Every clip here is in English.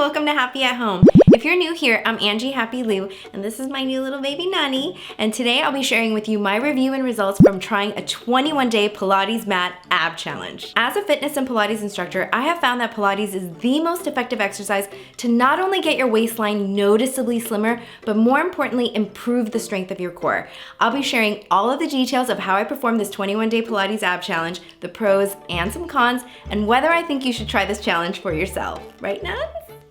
welcome to Happie at Home. If you're new here, I'm Angie Happie Lou, and this is my new little baby Nani. And today I'll be sharing with you my review and results from trying a 21-day Pilates Mat Ab Challenge. As a fitness and Pilates instructor, I have found that Pilates is the most effective exercise to not only get your waistline noticeably slimmer, but more importantly, improve the strength of your core. I'll be sharing all of the details of how I performed this 21-day Pilates Ab Challenge, the pros and some cons, and whether I think you should try this challenge for yourself. Right, Nan?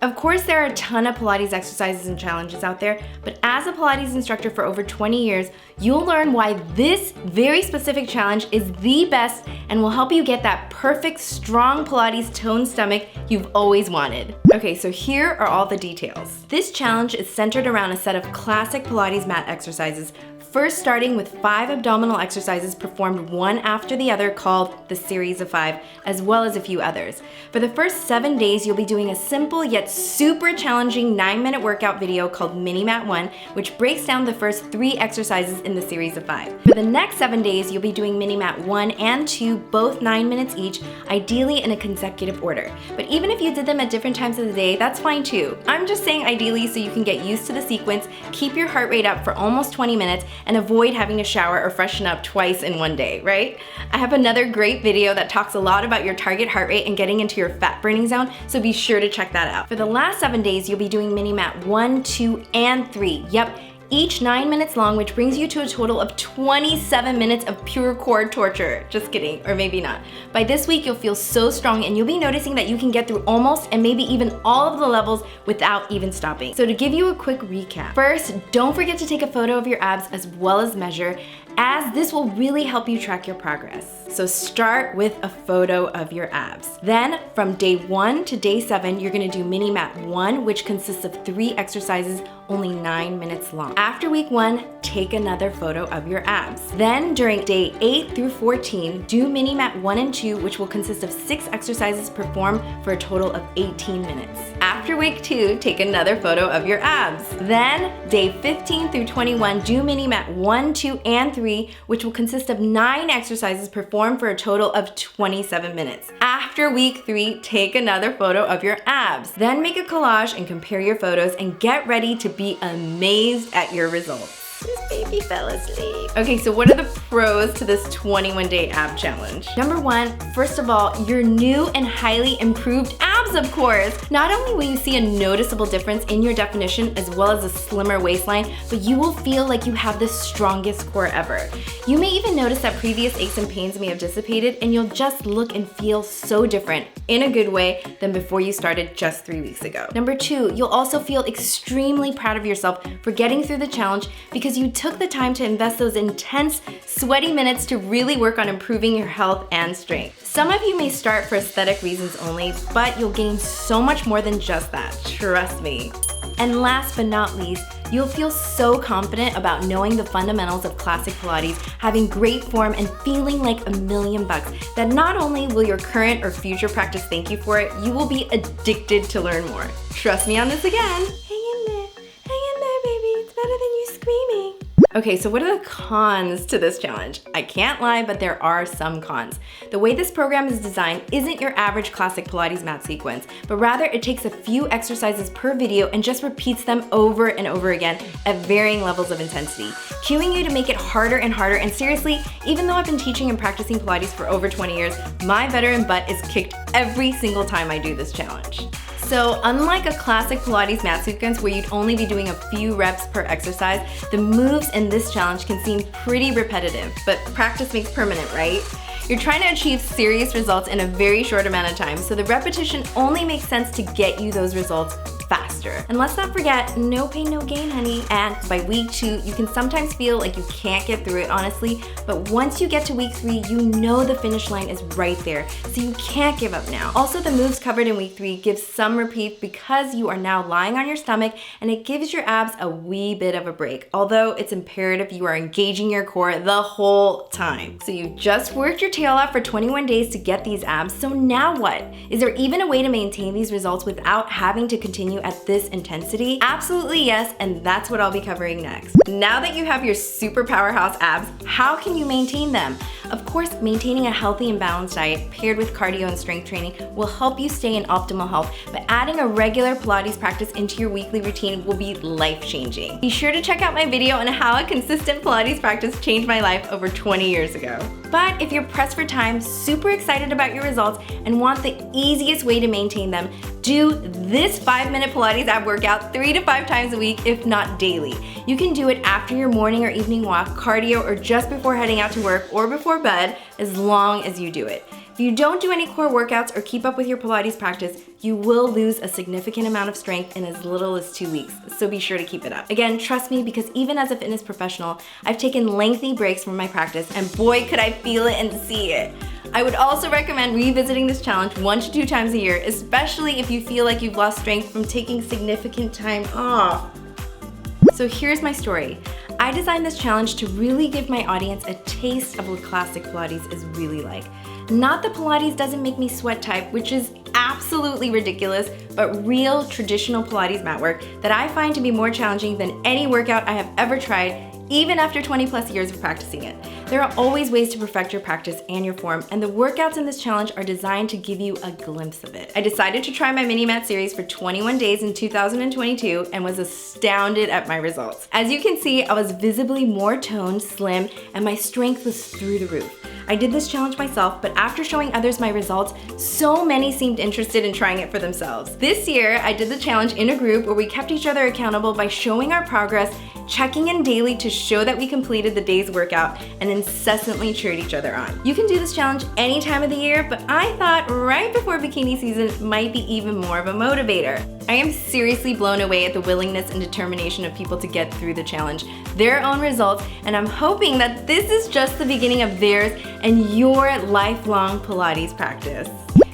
Of course, there are a ton of Pilates exercises and challenges out there, but as a Pilates instructor for over 20 years, you'll learn why this very specific challenge is the best and will help you get that perfect, strong Pilates toned stomach you've always wanted. Okay, so here are all the details. This challenge is centered around a set of classic Pilates mat exercises, first starting with 5 abdominal exercises performed one after the other called the Series of 5, as well as a few others. For the first 7 days, you'll be doing a simple yet super challenging 9-minute workout video called Mini Mat 1, which breaks down the first 3 exercises in the Series of 5. For the next 7 days, you'll be doing Mini Mat 1 and 2, both 9 minutes each, ideally in a consecutive order. But even if you did them at different times of the day, that's fine too. I'm just saying ideally so you can get used to the sequence, keep your heart rate up for almost 20 minutes, and avoid having to shower or freshen up twice in one day, right? I have another great video that talks a lot about your target heart rate and getting into your fat burning zone, so be sure to check that out. For the last 7 days, you'll be doing Mini Mat 1, 2, and 3. Yep, each 9 minutes long, which brings you to a total of 27 minutes of pure core torture. Just kidding, or maybe not. By this week, you'll feel so strong and you'll be noticing that you can get through almost and maybe even all of the levels without even stopping. So to give you a quick recap, first, don't forget to take a photo of your abs as well as measure, as this will really help you track your progress. So start with a photo of your abs. Then from day 1 to day 7, you're gonna do Mini Mat 1, which consists of 3 exercises, only 9 minutes long. After week 1, take another photo of your abs. Then during day 8 through 14, do Mini Mat 1 and 2, which will consist of 6 exercises performed for a total of 18 minutes. After week 2, take another photo of your abs. Then day 15 through 21, do Mini Mat 1, 2, and 3, which will consist of 9 exercises performed for a total of 27 minutes. After week 3, take another photo of your abs. Then make a collage and compare your photos and get ready to be amazed at your results. This baby fell asleep. Okay, so what are the pros to this 21-day ab challenge? Number 1, first of all, your new and highly improved abs, of course. Not only will you see a noticeable difference in your definition as well as a slimmer waistline, but you will feel like you have the strongest core ever. You may even notice that previous aches and pains may have dissipated and you'll just look and feel so different in a good way than before you started just 3 weeks ago. Number 2, you'll also feel extremely proud of yourself for getting through the challenge because you took the time to invest those intense, sweaty minutes to really work on improving your health and strength. Some of you may start for aesthetic reasons only, but you'll gain so much more than just that, trust me. And last but not least, you'll feel so confident about knowing the fundamentals of classic Pilates, having great form, and feeling like $1,000,000 that not only will your current or future practice thank you for it, you will be addicted to learn more. Trust me on this again. Hang in there, baby. It's better than you screaming. Okay, so what are the cons to this challenge? I can't lie, but there are some cons. The way this program is designed isn't your average classic Pilates mat sequence, but rather it takes a few exercises per video and just repeats them over and over again at varying levels of intensity, cueing you to make it harder and harder. And seriously, even though I've been teaching and practicing Pilates for over 20 years, my veteran butt is kicked every single time I do this challenge. So unlike a classic Pilates mat sequence where you'd only be doing a few reps per exercise, the moves in this challenge can seem pretty repetitive, but practice makes permanent, right? You're trying to achieve serious results in a very short amount of time, so the repetition only makes sense to get you those results faster. And let's not forget, no pain, no gain, honey. And by week 2, you can sometimes feel like you can't get through it, honestly, but once you get to week 3, you know the finish line is right there, so you can't give up now. Also, the moves covered in week 3 give some repeat because you are now lying on your stomach, and it gives your abs a wee bit of a break, although it's imperative you are engaging your core the whole time. So you just worked your tail off for 21 days to get these abs, so now what? Is there even a way to maintain these results without having to continue at this intensity? Absolutely yes, and that's what I'll be covering next. Now that you have your super powerhouse abs, how can you maintain them? Of course, maintaining a healthy and balanced diet paired with cardio and strength training will help you stay in optimal health, but adding a regular Pilates practice into your weekly routine will be life-changing. Be sure to check out my video on how a consistent Pilates practice changed my life over 20 years ago. But if you're pressed for time, super excited about your results, and want the easiest way to maintain them, do this 5-minute Pilates ab workout 3 to 5 times a week, if not daily. You can do it after your morning or evening walk, cardio, or just before heading out to work or before bed, as long as you do it. If you don't do any core workouts or keep up with your Pilates practice, you will lose a significant amount of strength in as little as 2 weeks, so be sure to keep it up. Again, trust me, because even as a fitness professional, I've taken lengthy breaks from my practice, and boy, could I feel it and see it. I would also recommend revisiting this challenge 1 to 2 times a year, especially if you feel like you've lost strength from taking significant time off. So here's my story. I designed this challenge to really give my audience a taste of what classic Pilates is really like. Not that Pilates doesn't make me sweat type, which is absolutely ridiculous, but real traditional Pilates mat work that I find to be more challenging than any workout I have ever tried, even after 20 plus years of practicing it. There are always ways to perfect your practice and your form, and the workouts in this challenge are designed to give you a glimpse of it. I decided to try my mini mat series for 21 days in 2022 and was astounded at my results. As you can see, I was visibly more toned, slim, and my strength was through the roof. I did this challenge myself, but after showing others my results, so many seemed interested in trying it for themselves. This year, I did the challenge in a group where we kept each other accountable by showing our progress, checking in daily to show that we completed the day's workout, and incessantly cheered each other on. You can do this challenge any time of the year, but I thought right before bikini season might be even more of a motivator. I am seriously blown away at the willingness and determination of people to get through the challenge, their own results, and I'm hoping that this is just the beginning of theirs and your lifelong Pilates practice.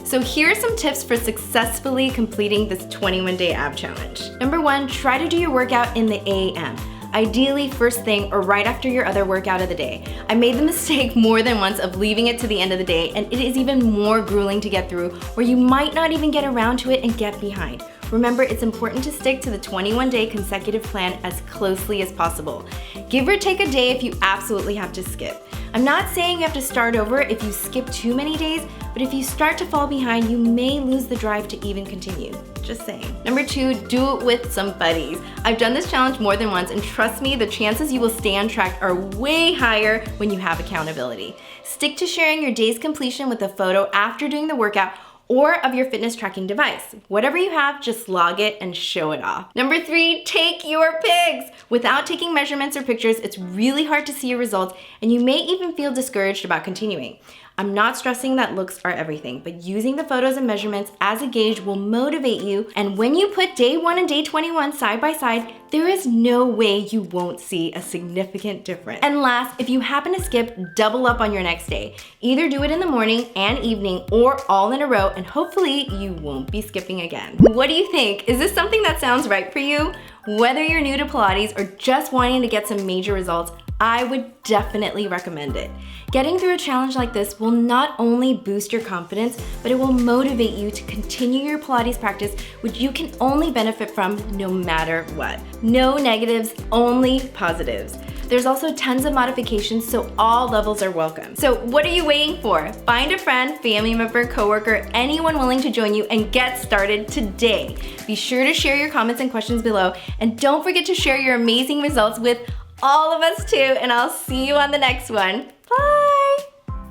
So here are some tips for successfully completing this 21-day ab challenge. Number 1, try to do your workout in the AM. Ideally first thing or right after your other workout of the day. I made the mistake more than once of leaving it to the end of the day, and it is even more grueling to get through, where you might not even get around to it and get behind. Remember, it's important to stick to the 21-day consecutive plan as closely as possible. Give or take a day if you absolutely have to skip. I'm not saying you have to start over if you skip too many days, but if you start to fall behind, you may lose the drive to even continue. Just saying. Number 2, do it with some buddies. I've done this challenge more than once, and trust me, the chances you will stay on track are way higher when you have accountability. Stick to sharing your day's completion with a photo after doing the workout or of your fitness tracking device. Whatever you have, just log it and show it off. Number 3, take your pics. Without taking measurements or pictures, it's really hard to see your results, and you may even feel discouraged about continuing. I'm not stressing that looks are everything, but using the photos and measurements as a gauge will motivate you, and when you put day 1 and day 21 side by side, there is no way you won't see a significant difference. And last, if you happen to skip, double up on your next day. Either do it in the morning and evening or all in a row, and hopefully you won't be skipping again. What do you think? Is this something that sounds right for you? Whether you're new to Pilates or just wanting to get some major results, I would definitely recommend it. Getting through a challenge like this will not only boost your confidence, but it will motivate you to continue your Pilates practice, which you can only benefit from no matter what. No negatives, only positives. There's also tons of modifications, so all levels are welcome. So what are you waiting for? Find a friend, family member, coworker, anyone willing to join you, and get started today. Be sure to share your comments and questions below, and don't forget to share your amazing results with all of us too, and I'll see you on the next one. Bye!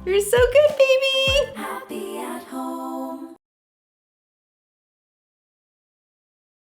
You're so good, baby! Happy.